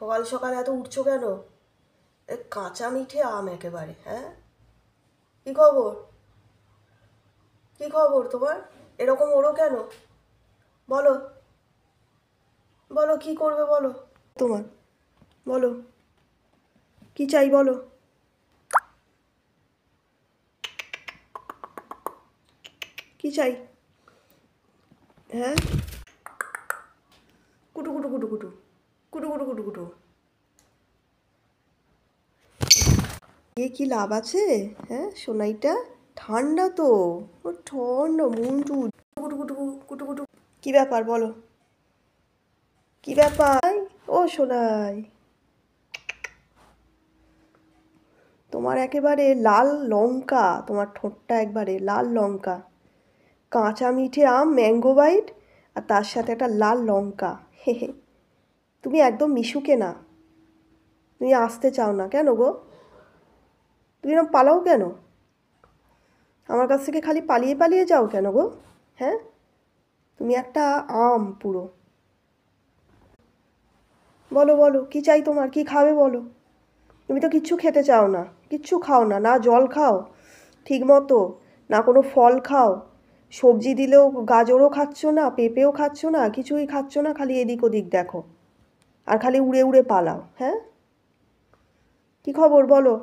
সকাল সকাল এত উঠছো কেন? কাঁচা মিঠে আম একেবারে, হ্যাঁ? কি খবর? কি খবর তোমার? এরকম ওড়ো কেন? বলো, বলো কি করবে বলো। তোমার বলো, কি চাই বলো। কি চাই? হ্যাঁ, কুটু কুটু কুটু কুটু কুটু কুটু কুটু কুটু। এ কি লাভ আছে? হ্যাঁ, সোনাইটা ঠান্ডা তো, ও ঠান্ডা মন্টু। কুটু কুটু কুটু কুটু। কি ব্যাপার বলো, কি ব্যাপার? ও সোনাই, তোমার একেবারে লাল লঙ্কা, তোমার ঠোঁটটা একবারে লাল লঙ্কা। কাঁচা মিঠে আম, ম্যাঙ্গো বাইট, আর তার সাথে একটা লাল লঙ্কা। হে হে, তুমি একদম মিশুকে না। তুমি আসতে চাও না কেন গো? তুমি এরকম পালাও কেন? আমার কাছ থেকে খালি পালিয়ে পালিয়ে যাও কেন গো? হ্যাঁ, তুমি একটা আম পুরো। বলো বলো, কি চাই তোমার, কি খাবে বলো। তুমি তো কিচ্ছু খেতে চাও না, কিচ্ছু খাও না, না জল খাও ঠিক মতো, না কোনো ফল খাও। সবজি দিলেও গাজরও খাচ্ছ না, পেঁপেও খাচ্ছ না, কিছুই খাচ্ছ না, খালি এদিক ওদিক দেখো আর খালি উড়ে উড়ে পালাও। হ্যাঁ, কি খবর বলো।